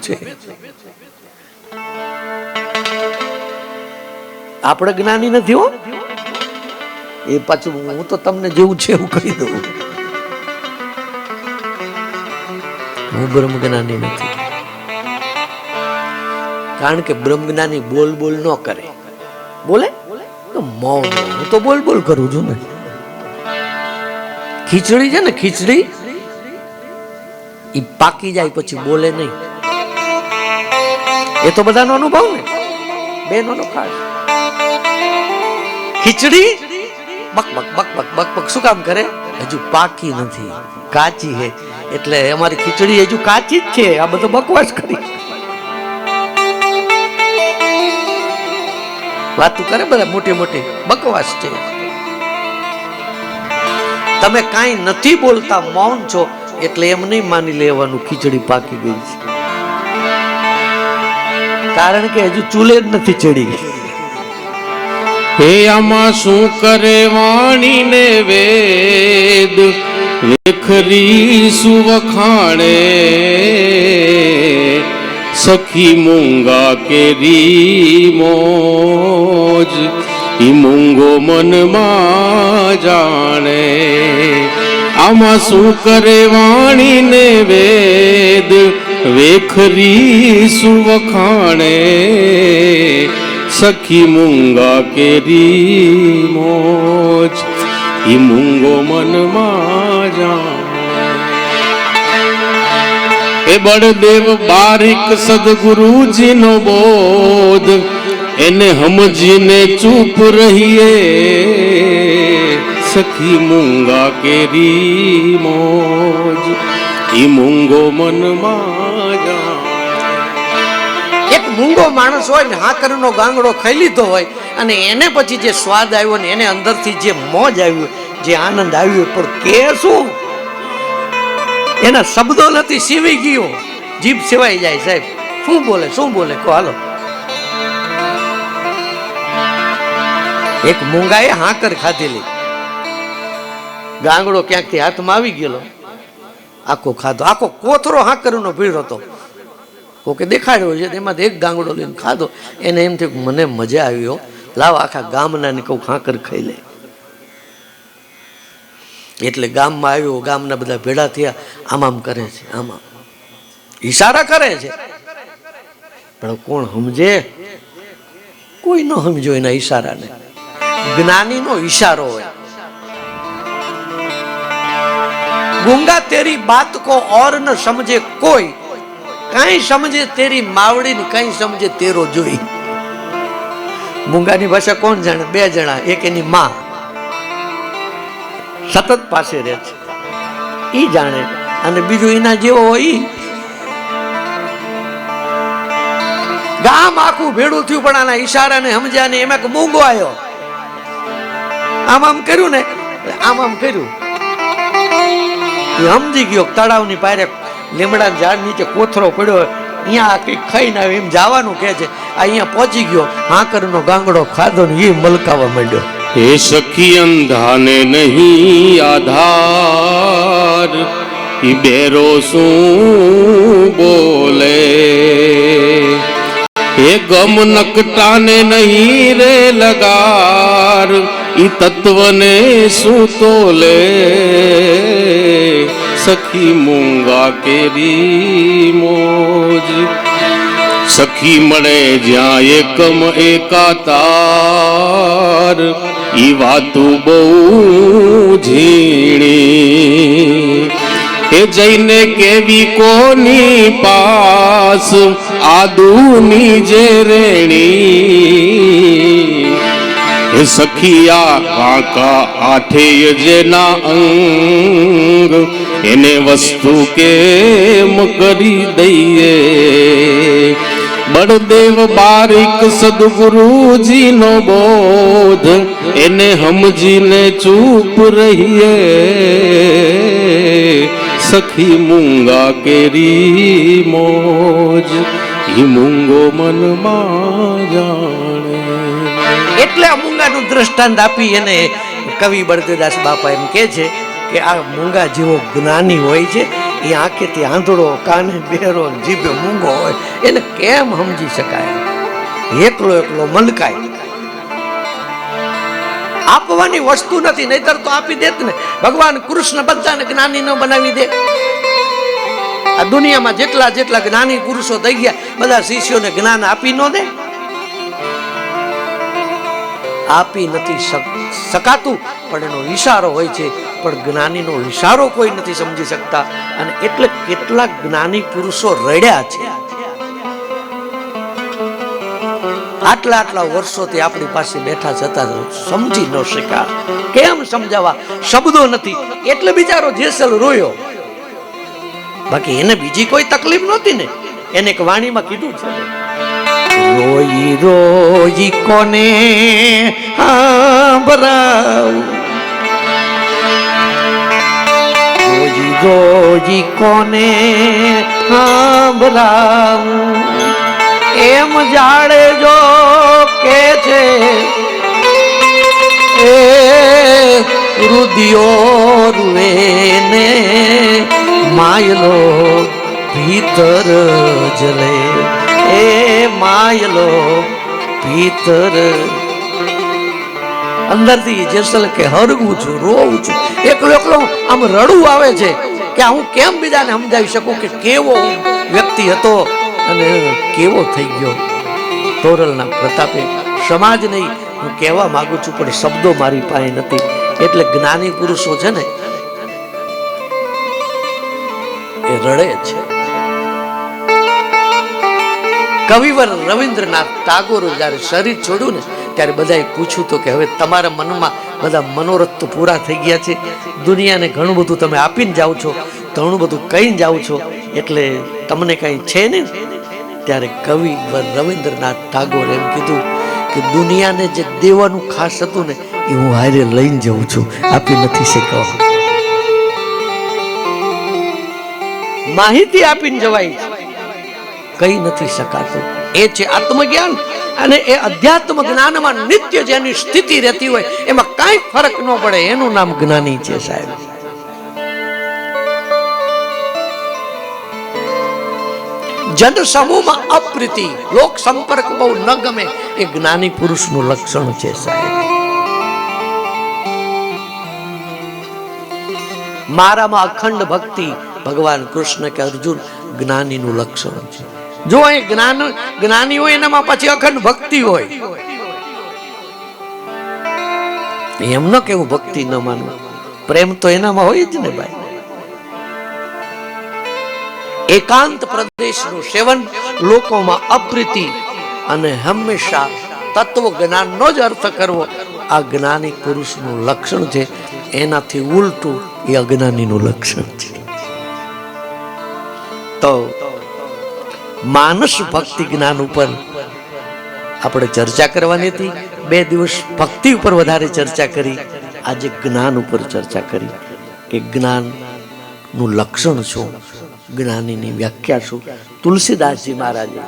છે. આપણે જ્ઞાની નથી હો. એ પાછું હું તો તમને જેવું છે એવું કહી દઉં, હું બ્રહ્મ જ્ઞાની નથી. કારણ કે બ્રહ્મ જ્ઞાની બોલ બોલ ન કરે. બોલે તો મૌન. હું તો બોલ બોલ કરું છું ને. ખીચડી છે ને, ખીચડી ઈ પાકી જાય પછી બોલે નહીં. એ તો બધાનો અનુભવ ને, બેનો ખાસ. ખીચડી બક બક બક બક બક બક શું કામ કરે? હજુ પાકી નથી, કાચી છે. એટલે અમારી ખીચડી હજુ કાચી જ છે. આ બધો બકવાસ કરી વાતું કરે બધા, મોટી મોટી બકવાસ છે. તમે કાંઈ નથી બોલતા, મૌન છો, એટલે એમ નહીં માની લેવાનું ખીચડી પાકી ગઈ છે. કારણ કે હજુ ચૂલે જ નથી ચડી. હે આમાં શું કરે વાણી ને વેદ, વેખરી સુવખાણે સખી મૂંગા કેરી મોજ, ઈ મૂંગો મનમાં જાણે. આમાં શું કરે વાણી ને વેદ, વેખરી સુવખાણે સખી મૂંગા કેરી મોજ, ઈ મૂંગો મનમાં જાણે. એ બળદેવ બારીક સદગુરુજીનો બોધ, એને સમજીને ચૂપ રહીએ સખી મૂંગા કેરી મોજ, ઈ મૂંગો મનમાં જાણે. એક મૂંગો માણસ હોય ને, હાકરનો ગાંગડો ખાઈ લીધો હોય, અને એને પછી જે સ્વાદ આવ્યો ને, એને અંદરથી જે મોજ આવ્યું, જે આનંદ આવ્યો, પણ કે શું? એના શબ્દો નથી, સીવી ગયો, જીભ સેવાઈ જાય. સાહેબ શું બોલે, શું બોલે કહો હાલો. એક મૂંગાએ હાકર ખાધેલી, ગાંગડો ક્યાંકથી હાથમાં આવી ગયેલો, આખો ખાધો. આખો કોથરો હાકરનો ભીડ હતો. કોકે દેખાડ્યો છે, એમાંથી એક ગાંગડો લઈને ખાધો. એને એમ થયું મને મજા આવ્યો, લાવ આખા ગામના ને કહું હાકર ખાઈ લે. એટલે ગામમાં આવ્યો, ગામના બધા ભેળા થયા. આમ કરે છે, આમ ઈશારા કરે છે, પણ કોણ સમજે? કોઈ ન સમજો એના ઈશારાને. જ્ઞાનીનો ઈશારો હોય. ગૂંગા તેરી બાત કો ઓર ન સમજે કોઈ, કઈ સમજે તેરી માવડી ને કઈ સમજે તેરો જોઈ. મૂંગાની ભાષા કોણ જાણે? બે જણા. એક એની માં સતત પાસે રહે છે, ઈ જાણે, અને બીજું એના જેવો હોય. ગામ આખું ભેડું થયું, પણ આના ઈશારાને સમજ્યા ને. એમાં મૂંગો આવ્યો, આમ કર્યું ને, આમ કર્યું. એ સમજી ગયો તળાવની પારે લીમડાના ઝાડ નીચે કોથરો પડ્યો, અહીંયા કંઈક ખાઈને આવ્યો એમ જવાનું કે છે. અહીંયા પહોંચી ગયો, હાકરનો ગાંગડો ખાધો ને એ મલકાવા માંડ્યો. હે સખી અંધાને નહીં આધાર, ઈ બેરો શું બોલે. હે ગમ નકટાને નહીં રે લગાર, ઈ તત્વને શું તોલે. સખી મૂંગા કેરી મોજ, સખી મળે જ્યાં એકમ એકાતાર, ઈ વાતું બહુ ઝીણી. એ જઈને કેવી કોની પાસ, આદુની જે રેણી. એ સખિયા કાકા આઠેય જેના અંગ, એને વસ્તુ કેમ કરી દઈએ. બળદેવ બારીક સદગુરુજીનો બોધ, એને સમજીને ચૂપ રહીએ સખી મૂંગા કેરી મોજ, ઈ મૂંગો મનમાં જાણે. એટલે આ મૂંગાનું દ્રષ્ટાંત આપી એને કવિ બળદેવદાસ બાપા એમ કે છે કે આ મૂંગા જેવો જ્ઞાની હોય છે એ આંખેથી આંધળો, કાને બેરો, જીભે મૂંગો હોય એને કેમ સમજી શકાય? એકલો એકલો મલકાય. આપવાની વસ્તુ નથી, નહીતર તો આપી દેત ને. ભગવાન કૃષ્ણ બધાને જ્ઞાની ન બનાવી દે? આ દુનિયામાં જેટલા જેટલા જ્ઞાની પુરુષો થઈ ગયા બધા શિષ્યોને જ્ઞાન આપી ન દે? આપી નથી શકાતું, પણ એનો ઈશારો હોય છે. પણ જ્ઞાનીનો ઈશારો કોઈ નથી સમજી શકતા. અને એટલે કેટલાક જ્ઞાની પુરુષો રડ્યા છે. આટલા આટલા વર્ષોથી આપણી પાસે બેઠા છતાં સમજી ન શક્યા. કેમ સમજાવવા? શબ્દો નથી. એટલે બિચારો જેસલ રોયો. બાકી એને બીજી કોઈ તકલીફ નહોતી ને. એને એક વાણીમાં કીધું છે, રોઈ રોઈ કોને સાંભળાવું, રોઈ રોઈ કોને સાંભળાવું, એમ જાડે જો કે છે એ રુદિયો રૂએ ને માયલો ભીતર જલે, એ માયલો ભીતર. અંદરથી જેસલ કે હરગું છું, રોવું છું, એકલો એકલો આમ રડવું આવે છે કે હું કેમ બીજાને સમજાવી શકું કે કેવો વ્યક્તિ હતો અને કેવો થઈ ગયો. તોરલના પ્રતાપે સમાજ નહીં હું કહેવા માંગુ છું, પણ શબ્દો મારી પાસે નથી. એટલે જ્ઞાની પુરુષો છે ને એ રડે છે. કવિવર રવિન્દ્રનાથ ટાગોર જયારે શરીર છોડ્યું ને ત્યારે બધાએ પૂછ્યું તો કે હવે તમારા મનમાં બધા મનોરથ તો પૂરા થઈ ગયા છે, દુનિયાને ઘણું બધું તમે આપીને જાઓ છો, ઘણું બધું કહીને જાઓ છો, એટલે તમને કઈ છે ને? ત્યારે કવિવર રવિન્દ્રનાથ ટાગોર એમ કીધું કે દુનિયાને જે દેવાનું ખાસ હતું ને એ હું હારે લઈને જઉં છું, આપી નથી શક્યો. માહિતી આપીને જવાય, કઈ નથી શકાતું. એ છે આત્મજ્ઞાન. અને એ અધ્યાત્મ જ્ઞાનમાં નિત્ય જેની સ્થિતિ રહેતી હોય એમાં કઈ ફરક ન પડે, એનું નામ જ્ઞાની છે સાહેબ. જન સમૂહમાં અપ્રીતિ, લોક સંપર્ક બહુ ન ગમે, એ જ્ઞાની પુરુષનું લક્ષણ છે સાહેબ. મારામાં અખંડ ભક્તિ, ભગવાન કૃષ્ણ કે અર્જુન જ્ઞાનીનું લક્ષણ છે. જો એ જ્ઞાની હોય એનામાં પછી અખંડ ભક્તિ હોય. એમ ન કેવું ભક્તિ ન માનવું, પ્રેમ તો એનામાં હોય જ ને ભાઈ. એકાંત પ્રદેશનું સેવન, લોકોમાં અપ્રીતિ અને હંમેશા તત્વ જ્ઞાનનો જ અર્થ કરવો, આ જ્ઞાની પુરુષનું લક્ષણ છે. એનાથી ઉલટું એ અજ્ઞાનીનું લક્ષણ છે. તો માનસ ભક્તિ જ્ઞાન ઉપર આપણે ચર્ચા કરવાની હતી. 2 દિવસ ભક્તિ ઉપર વધારે ચર્ચા કરી, આજે જ્ઞાન ઉપર ચર્ચા કરી કે જ્ઞાનનું લક્ષણ શું, જ્ઞાનીની વ્યાખ્યા શું. તુલસીદાસજી મહારાજે